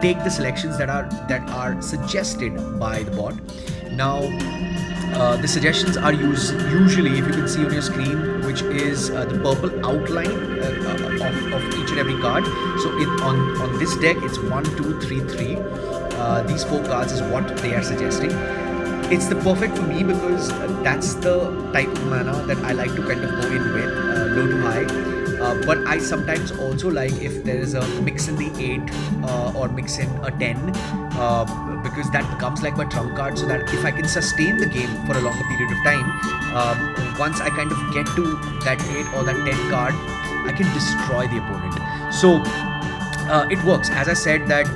take the selections that are suggested by the bot. Now, the suggestions are usually, if you can see on your screen, which is the purple outline of each and every card. So on this deck, it's 1, 2, 3, 3. These 4 cards is what they are suggesting. It's the perfect for me, because that's the type of mana that I like to kind of go in with, low to high. But I sometimes also like if there is a mix in the 8 or mix in a 10, because that becomes like my trump card, so that if I can sustain the game for a longer period of time, once I kind of get to that 8 or that 10 card, I can destroy the opponent. So it works. As I said, that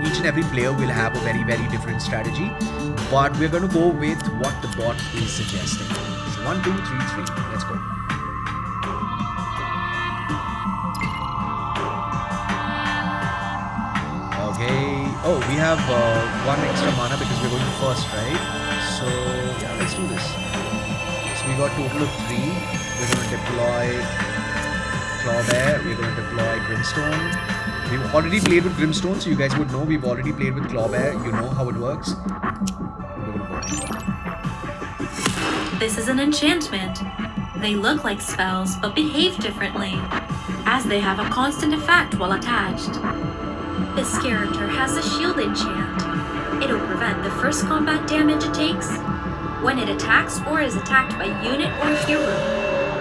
each and every player will have a very, very different strategy, but we're going to go with what the bot is suggesting. So 1, 2, 3, 3. Let's go. Okay. Oh, we have 1 extra mana because we're going first, right? So yeah, let's do this. So we got total of 3. We're going to deploy Clawbear. We're going to deploy Grimstone. We've already played with Grimstone, so you guys would know we've already played with Clawbear. You know how it works. This is an enchantment. They look like spells, but behave differently, as they have a constant effect while attached. This character has a shield enchant. It'll prevent the first combat damage it takes when it attacks or is attacked by unit or hero,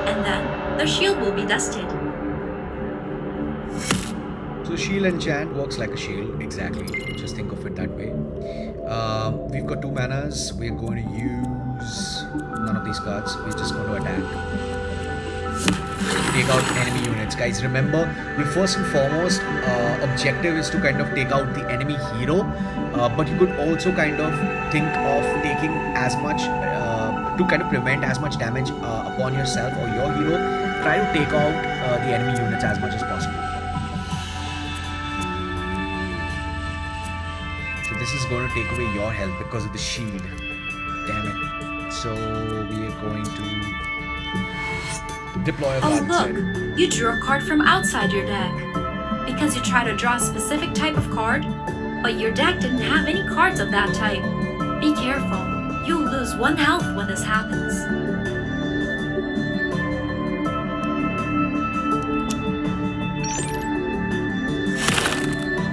and then the shield will be dusted. So shield enchant works like a shield, exactly. Just think of it that way. We've got 2 manas. We're going to use none of these cards. We're just going to attack. take out enemy units. Guys, remember, your first and foremost objective is to kind of take out the enemy hero, but you could also kind of think of taking as much to kind of prevent as much damage upon yourself or your hero. Try to take out the enemy units as much as possible. So this is going to take away your health because of the shield. Damn it. So we are going to deploy a card look, instead. you drew a card from outside your deck. Because you try to draw a specific type of card, but your deck didn't have any cards of that type. Be careful, you'll lose 1 health when this happens.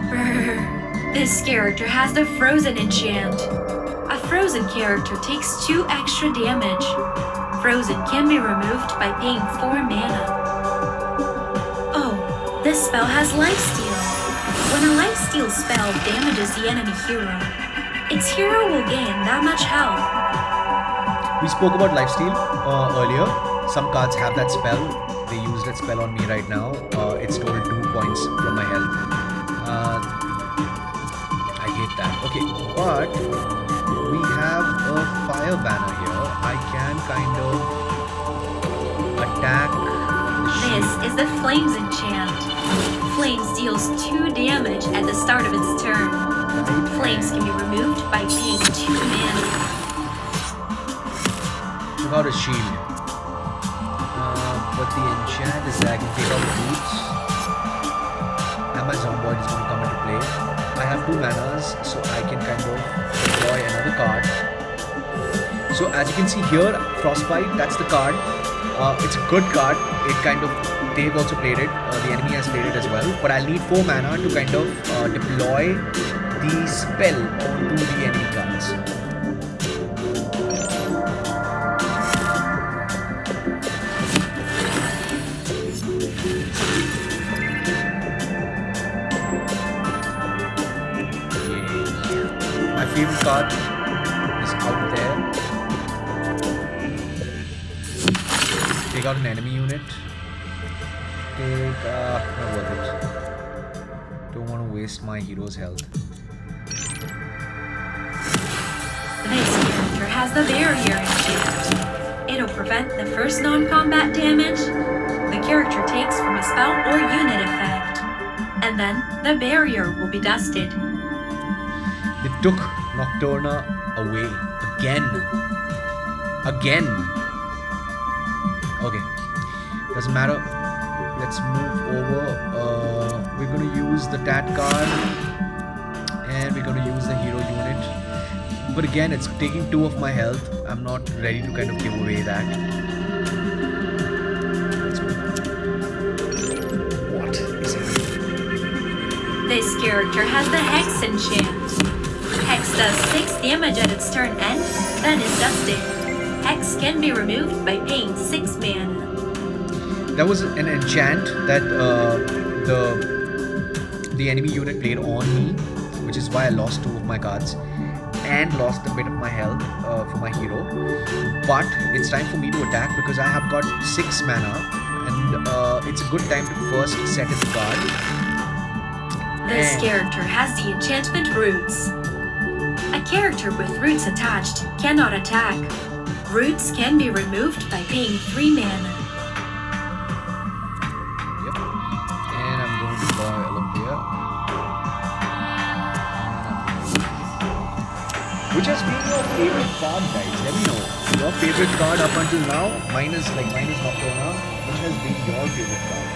Brr, this character has the Frozen enchant. A Frozen character takes 2 extra damage. Frozen can be removed by paying 4 mana. Oh, this spell has lifesteal. When a lifesteal spell damages the enemy hero, its hero will gain that much health. We spoke about lifesteal earlier. Some cards have that spell. They use that spell on me right now. It stole 2 points from my health. I hate that. Okay, but we have a fire banner here. I can kind of attack the shield. This is the Flames enchant. Flames deals 2 damage at the start of its turn. Flames can be removed by paying 2 mana. Took out a shield. But the enchant is that I can take out the boots. And my Zomboid is going to come into play. I have 2 manas, so I can kind of deploy another card. So as you can see here, Frostbite, that's the card. It's a good card. It kind of, they've also played it. The enemy has played it as well. But I'll need 4 mana to kind of deploy the spell onto the enemy cards. My favorite card is out there. Take out an enemy unit. Not worth it. Don't want to waste my hero's health. This character has the Barrier enchant. It'll prevent the first non-combat damage the character takes from a spell or unit effect. And then the barrier will be dusted. They took Nocturna away again. Again. Okay. Doesn't matter. Let's move over. We're going to use the Tat card. And we're going to use the hero unit. But again, it's taking 2 of my health. I'm not ready to kind of give away that. Let's move. What is happening? This character has the Hex enchant. Hex does 6 damage at its turn end, then is dusted. Hex can be removed by paying 6 mana. That was an enchant that the enemy unit played on me, which is why I lost 2 of my cards and lost a bit of my health for my hero. But it's time for me to attack because I have got 6 mana and it's a good time to first set its card. This character has the enchantment Roots. A character with Roots attached cannot attack. Roots can be removed by paying 3 mana. Yep. And I'm going to deploy Olympia. Which has been your favorite card, guys? Let me know. Your favorite card up until now. Mine is Nocturna. Which has been your favorite card?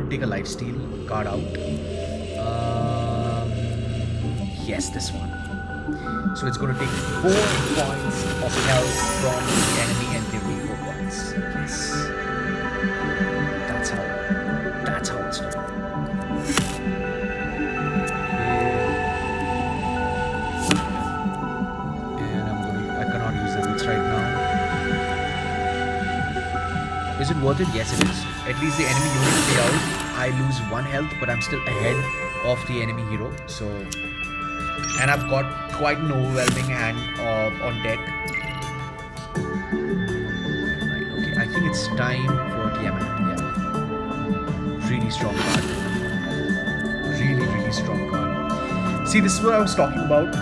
Take a lifesteal card out. Yes, this one. So it's going to take 4 points of health from the enemy and give me 4 points. Yes. That's how it's done. And I cannot use the roots right now. Is it worth it? Yes, it is. At least the enemy units stay out. I lose 1 health, but I'm still ahead of the enemy hero. So, and I've got quite an overwhelming hand on deck. Right, okay, I think it's time for Tiamat. Yeah. Really strong card. Really strong card. See, this is what I was talking about.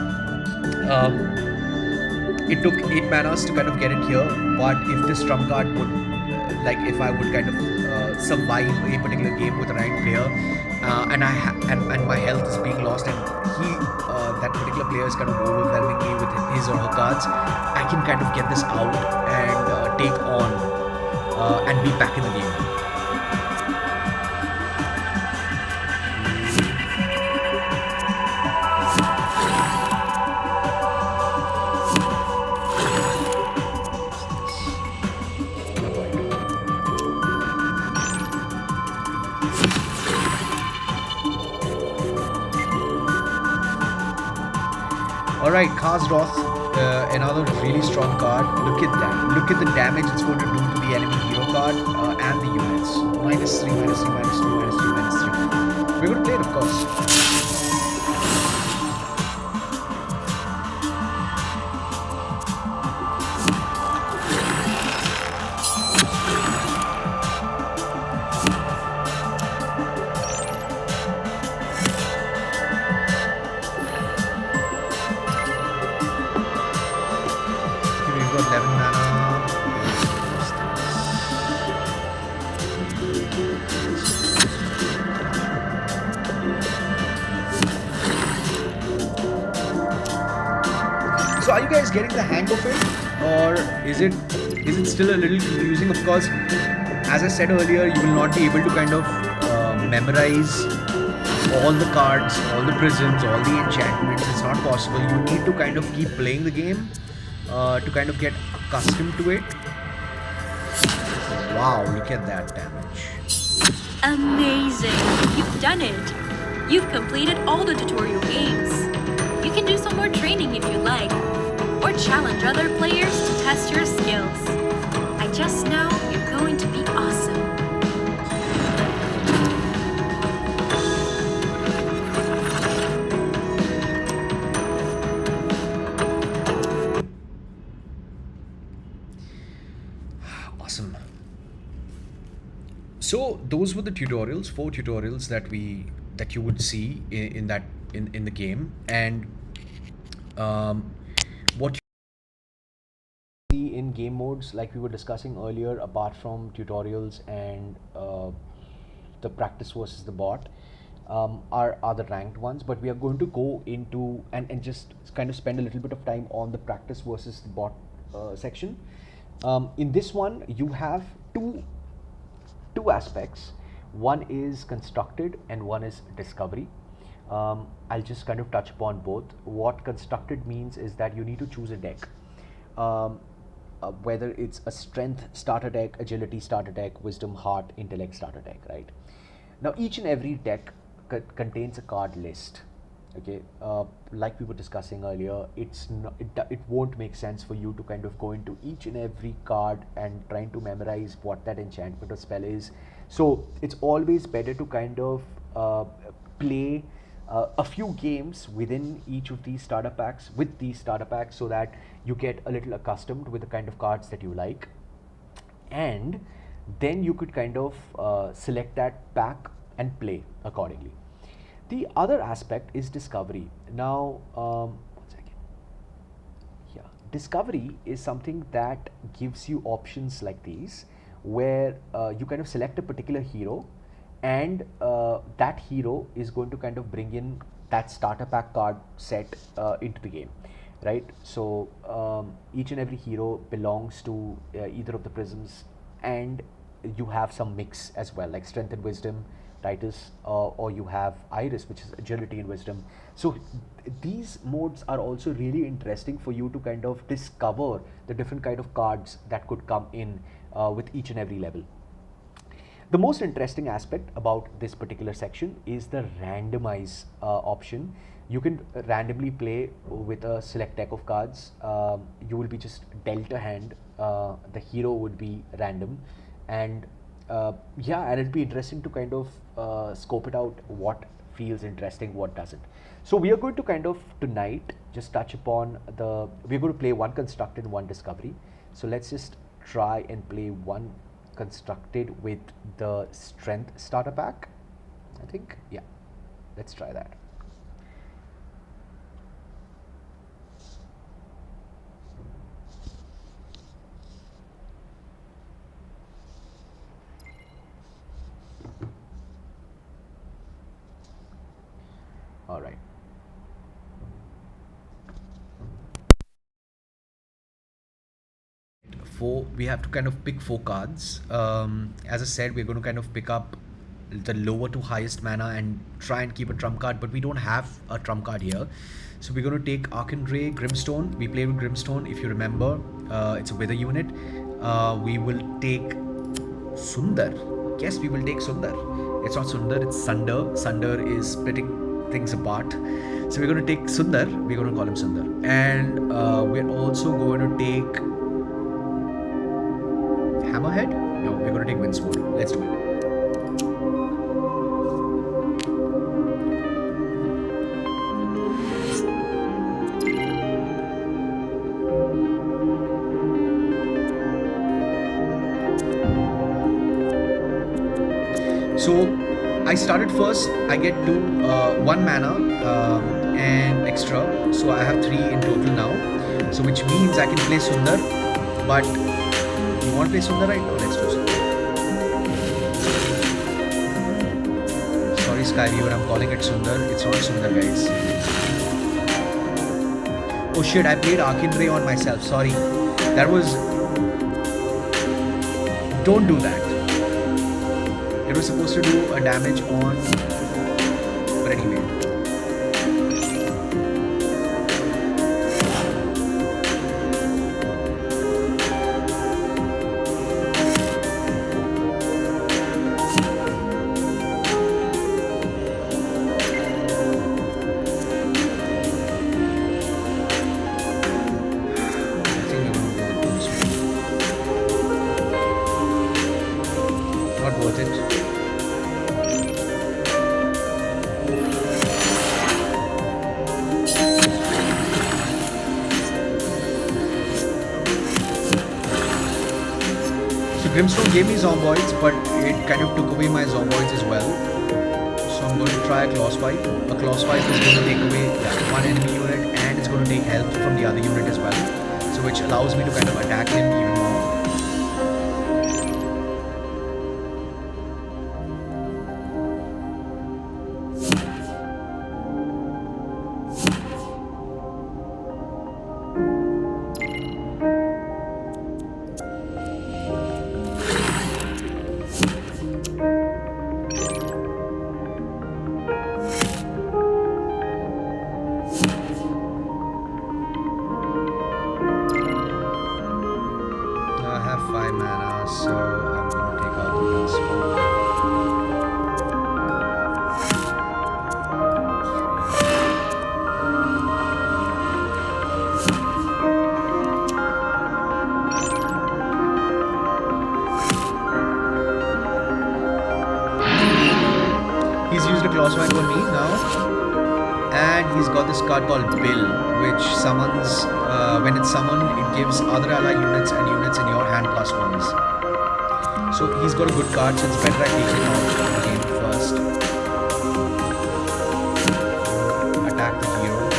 It took 8 manas to kind of get it here, but if this trump card would, like if I would kind of survive a particular game with the right player, and my health is being lost, and that particular player is kind of overwhelming me with his or her cards, I can kind of get this out and take on and be back in the game. Alright, Khazroth, another really strong card. Look at that. Look at the damage it's going to do to the enemy hero card and the units. -3, -3, -2, -3, -3. We're going to play it, of course. So are you guys getting the hang of it, or is it still a little confusing? Of course, as I said earlier, you will not be able to kind of memorize all the cards, all the prisms, all the enchantments. It's not possible. You need to kind of keep playing the game to kind of get accustomed to it. Wow, look at that damage. Amazing! You've done it! You've completed all the tutorial games. You can do some more training if you like, or challenge other players to test your skills. I just know you're going to be awesome. Awesome. So those were the tutorials, 4 tutorials that you would see in the game, and what you see in game modes, like we were discussing earlier, apart from tutorials and the practice versus the bot, are the ranked ones. But we are going to go into and just kind of spend a little bit of time on the practice versus the bot section. In this one, you have two aspects. One is constructed and one is discovery. I'll just kind of touch upon both. What constructed means is that you need to choose a deck, whether it's a strength starter deck, agility starter deck, wisdom, heart, intellect starter deck, right? Now each and every deck contains a card list. Okay, like we were discussing earlier, it won't make sense for you to kind of go into each and every card and trying to memorize what that enchantment or spell is. So it's always better to kind of play a few games within each of these starter packs, so that you get a little accustomed with the kind of cards that you like, and then you could kind of select that pack and play accordingly. The other aspect is discovery. Now, one second. Yeah, discovery is something that gives you options like these, where you kind of select a particular hero, and that hero is going to kind of bring in that starter pack card set into the game, right? So each and every hero belongs to either of the prisms, and you have some mix as well, like strength and wisdom, Titus, or you have Iris, which is agility and wisdom. So these modes are also really interesting for you to kind of discover the different kind of cards that could come in with each and every level. The most interesting aspect about this particular section is the randomize option. You can randomly play with a select deck of cards. You will be just dealt a hand. The hero would be random, and yeah, and it'd be interesting to kind of scope it out, what feels interesting, what doesn't. So we are going to kind of tonight just touch upon we're going to play one constructed, one discovery. So let's just try and play one constructed with the strength starter pack, I think. Yeah, let's try that. All right. We have to kind of pick 4 cards. As I said, we're going to kind of pick up the lower to highest mana and try and keep a trump card, but we don't have a trump card here. So we're going to take Archangray, Grimstone. We play with Grimstone, if you remember. It's a Wither unit. We will take Sundar. Yes, we will take Sundar. It's not Sundar, it's Sunder. Sunder is splitting things apart. So we're going to take Sundar. We're going to call him Sundar. And we're also going to take Hammerhead? No, we're going to take Windsword. Let's do it. So I started first. I get 1 mana and extra. So I have 3 in total now. So which means I can play Sundar, but you want to play Sundar right now? Let's do Sundar. Sorry, Skyweaver, I'm calling it Sundar. It's not Sundar, guys. Oh shit, I played Archangray on myself. Sorry. That was... Don't do that. It was supposed to do a damage on... But anyway. Brimstone gave me Zomboids, but it kind of took away my Zomboids as well. So I'm going to try a Claw Swipe. A Claw Swipe is going to take away one enemy unit, and it's going to take health from the other unit as well. So which allows me to kind of attack him even more. Card called Bill, which summons, when it's summoned, it gives other ally units and units in your hand +1s. So he's got a good card, so it's better I take him out of the game first. Attack the hero.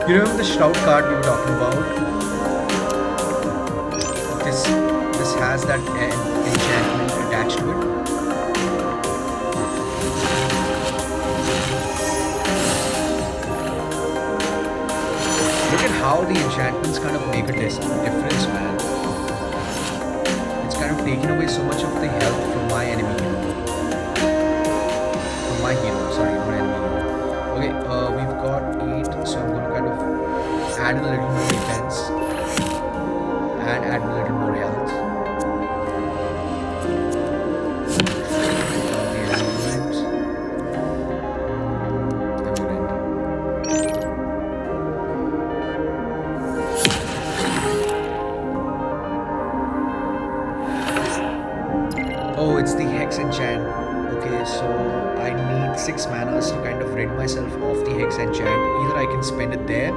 You remember the Shroud card we were talking about? This has that enchantment attached to it. Look at how the enchantments kind of make a difference, man. It's kind of taken away so much of the health from my enemy hero. From my hero, sorry, not enemy hero. Okay, we've got 8, so I'm going to kind of add a little more defense and add a little more health. Oh, it's the Hex enchant. Okay, so I need 6 manas to kind of rid myself of the Hex enchant. Either I can spend it there,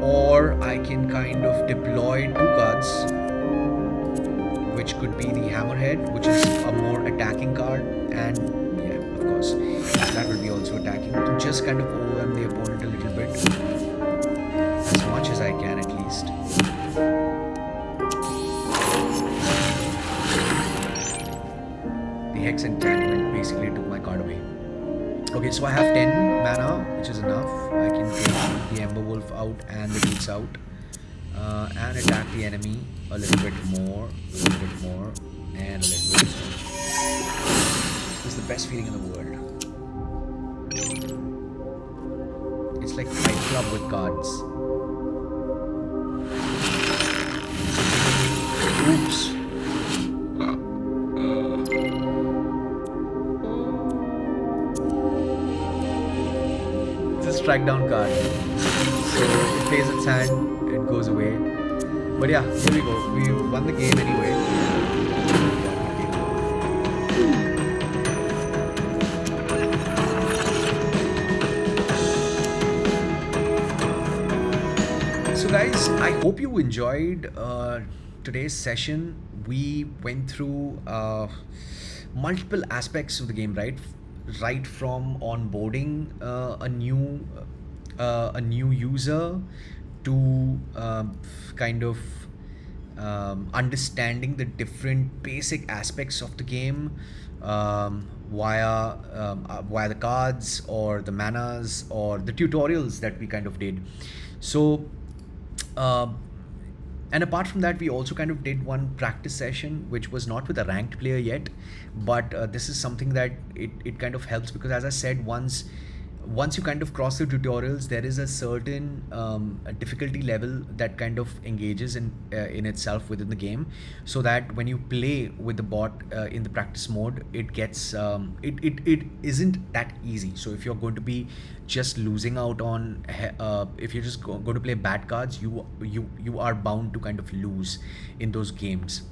or I can kind of deploy 2 cards, which could be the Hammerhead, which is a more attacking card, and yeah, of course, that will be also attacking, to just kind of overwhelm the opponent a little bit, as much as I can at least. The Hex enchantment basically took my card away. Okay, so I have 10 mana, which is enough. I can take the Ember Wolf out and the Roots out, and attack the enemy a little bit more, and a little bit more. It's the best feeling in the world. It's like Fight Club with cards. Oops. Strike down card, so it plays its hand, it goes away. But yeah, here we go. We won the game anyway. So guys, I hope you enjoyed today's session. We went through multiple aspects of the game, right from onboarding a new user to kind of understanding the different basic aspects of the game via the cards or the manas or the tutorials that we kind of did. So and apart from that, we also kind of did one practice session, which was not with a ranked player yet, but this is something that it kind of helps, because as I said, once you kind of cross the tutorials, there is a certain difficulty level that kind of engages in itself within the game, so that when you play with the bot in the practice mode, it gets it isn't that easy. So if you're going to be just losing out on if you're just going to play bad cards, you are bound to kind of lose in those games,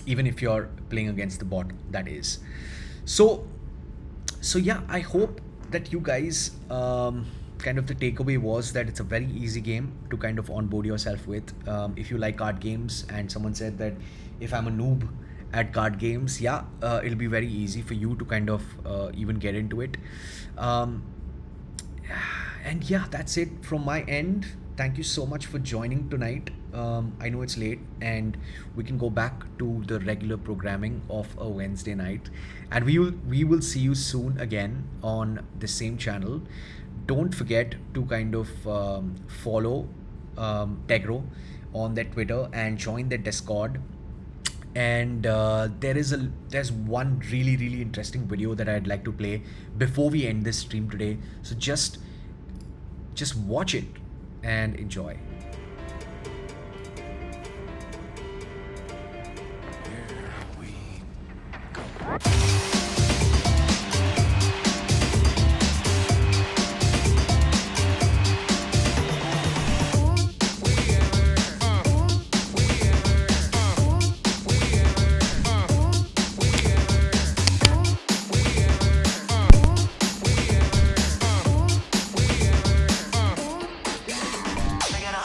even if you're playing against the bot, that is. So yeah, I hope that you guys kind of the takeaway was that it's a very easy game to kind of onboard yourself with. If you like card games, and someone said that if I'm a noob at card games, yeah, it'll be very easy for you to kind of even get into it. And yeah, that's it from my end. Thank you so much for joining tonight. I know it's late and we can go back to the regular programming of a Wednesday night, and we will see you soon again on the same channel. Don't forget to kind of follow Tegro on their Twitter and join their Discord. And there's one really interesting video that I'd like to play before we end this stream today. So just watch it and enjoy. I got a